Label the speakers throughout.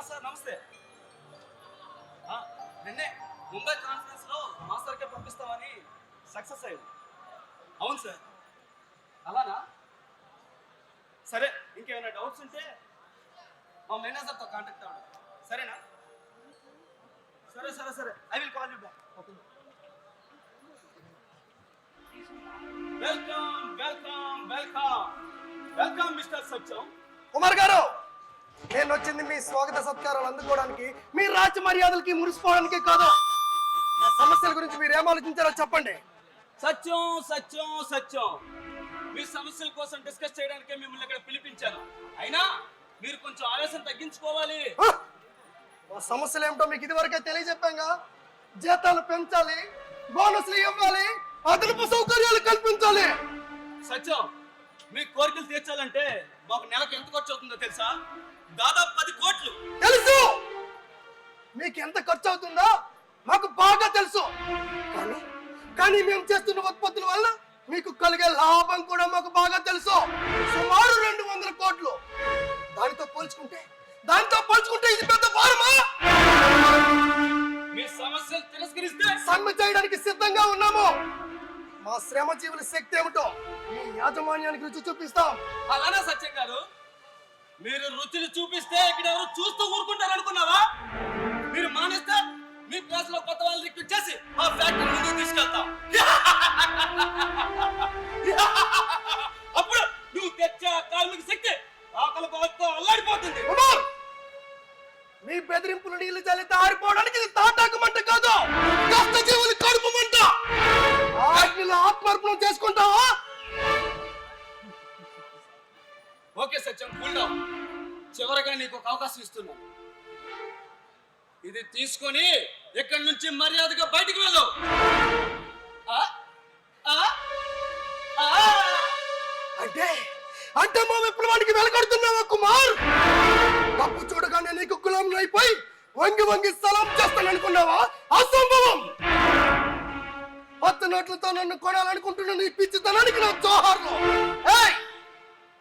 Speaker 1: Sir నమస్తే. నిన్నే Mumbai conference లో మాస్టర్కే పంపిస్తామని సక్సెస్ అయ్యింది. అవును సార్. అలానా? సరే, ఇంకేమైనా డౌట్స్ ఉంటే మా మేనేజర్తో కాంటాక్ట్ అవ్వండి. సరేనా? సరే సరే సరే, I will call you back. Welcome welcome welcome welcome mister Satyam.
Speaker 2: Kumar గారు, నేను వచ్చింది మీ స్వాగత సత్కారాలు అందుకోవడానికి, మీ రాజ్య మర్యాదలకి మురిసిపోవడానికి కాదు. సమస్యల గురించి మీరు ఏం ఆలోచించారో చెప్పండి.
Speaker 1: సత్యం సత్యం సత్యం, మీ సమస్యల కోసం డిస్కస్ చేయడానికే మిమ్మల్ని ఇక్కడ పిలిపించాను. అయినా మీరు కొంచెం ఆవేశం తగ్గించుకోవాలి.
Speaker 2: మా సమస్యలు ఏమిటో మీకు ఇదివరకే తెలియజెప్పాగా. జీతాలు పెంచాలి, బోనస్లు ఇవ్వాలి, అదనపు సౌకర్యాలు కల్పించాలి.
Speaker 1: సత్యం, మీ కోరికలు తీర్చాలంటే మాకు నెలకు ఎంత ఖర్చు అవుతుందో తెలుసా? దాదాపు 10 కోట్లు.
Speaker 2: తెలుసు, మీకు ఎంత ఖర్చు అవుతుందో మాకు బాగా తెలుసు. కానీ మేము చేస్తున్న ఉత్పత్తుల వల్ల మీకు కలిగే లాభం కూడా మాకు బాగా తెలుసు. సుమారు 200 కోట్లు. దాంతో పోల్చుకుంటే ఇది పెద్ద భారమా?
Speaker 1: మీ సమస్యలు తిరస్కరిస్తే
Speaker 2: సమ్మె చేయడానికి సిద్ధంగా ఉన్నాము. మా శ్రమజీవుల శక్తి ఏమిటో మీ యాజమాన్యానికి రుచి చూపిస్తాం.
Speaker 1: అలానే సత్యం గారు, మీరు రుచిని చూపిస్తే ఇక్కడ ఎవరు చూస్తూ ఊరుకుంటారు అనుకున్నావా? మీరు మానేస్తే మీ ప్లేస్ లో కొత్త వాళ్ళు రిక్రూట్ చేసి మా ఫ్యాక్టరీ ముందుకు తీసుకెళ్తాం. అప్పుడు నువ్వు తెచ్చే కార్మిక శక్తి ఆకలి బాధతో అల్లాడిపోతుంది.
Speaker 2: మీ బెదిరింపులు నీళ్లు చల్లితే ఆరిపోవడానికి ఇది తాటాకు మంట కాదు, కష్టజీవులు కడుపు మంట. ఆత్మార్పణం చేసుకుంటావా?
Speaker 1: ఓకే సత్యం, కూల్ డౌన్. చివరగా నీకు ఒక అవకాశం ఇస్తున్నాను. ఇది తీసుకొని ఇక్కడి నుంచి మర్యాదగా బయటికి వెళ్ళు.
Speaker 2: అంటే మా విప్లవానికి వెలగడుతున్నావా కుమార్? తప్పు చూడగానే నీకు కులం అయిపోయి వంగి వంగి సలాం చేస్తాననుకున్నావా? అసంభవం. 10 నోట్లతో నన్ను కొనాలనుకుంటున్న నీ పిచ్చితనానికి నా జోహార్లు.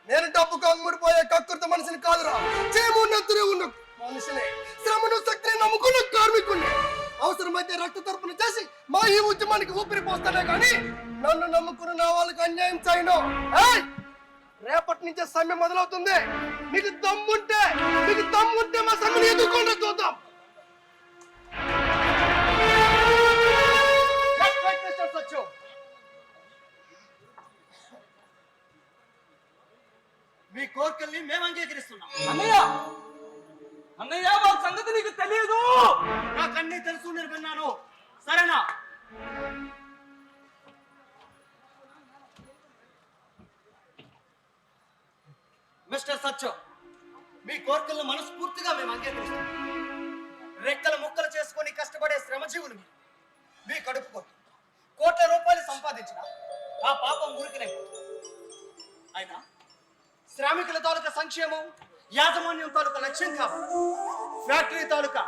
Speaker 2: నేను డబ్బుకు అమ్ముడిపోయే కక్కుర్త మనిషిని కాదురా, చేమున్నెత్తునే ఉన్న మనిషిని, శ్రమను శక్తిని నమ్ముకున్న కార్మికుడిని. అవసరమైతే రక్త తర్పణ చేసి మా ఈ ఉద్యమానికి ఊపిరి పోస్తానే కానీ నన్ను నమ్ముకున్న నా వాళ్ళకి అన్యాయం చేయను. రేపటి నుంచే సమ్మె మొదలవుతుంది. మీకు దమ్ముంటే మా సమ్మెను ఎదుర్కొంటే చూద్దాం.
Speaker 3: మీ కోరికల్ని మేము అంగీకరిస్తున్నాం.
Speaker 1: అన్నయ్య వాళ్ళ సంగతి నీకు తెలియదు.
Speaker 3: నాకన్నీ తెలుసు, నేను విన్నాను. సరేనా? మిస్టర్ సత్యం, మీ కోరికలను మనస్ఫూర్తిగా మేము అంగీకరిస్తున్నాం. రెక్కల ముక్కలు చేసుకొని కష్టపడే శ్రమజీవులు మీ కడుపు కొట్టు కోట్ల రూపాయలు సంపాదించిన ఆ పాపం ఊరికినైపోతుంది. అయినా శ్రామికుల తాలూకా సంక్షేమం యాజమాన్యం తాలూకా లక్ష్యం కావాలి. ఫ్యాక్టరీ తాలూకా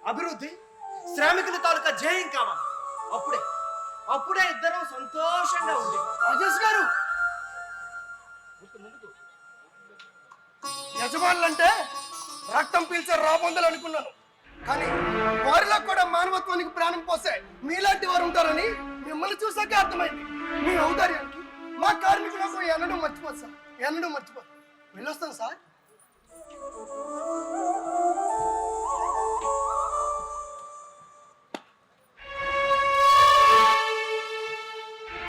Speaker 3: అభివృద్ధి శ్రామికుల తాలూకా జయం కావాలి. అప్పుడే ఇద్దరం సంతోషంగా ఉంది.
Speaker 2: రాజేష్ గారు, యజమానులంటే రక్తం పీల్చే రాబందులు అనుకున్నాను. కానీ వారిలో కూడా మానవత్వానికి ప్రాణం పోసే మీలాంటి వారు ఉంటారని మిమ్మల్ని చూసాకే అర్థమైంది. మీ ఔదార్యానికి మా కార్మికులకు ఎన్నడూ మర్చిపోదు. వెళ్ళొస్తాను సార్.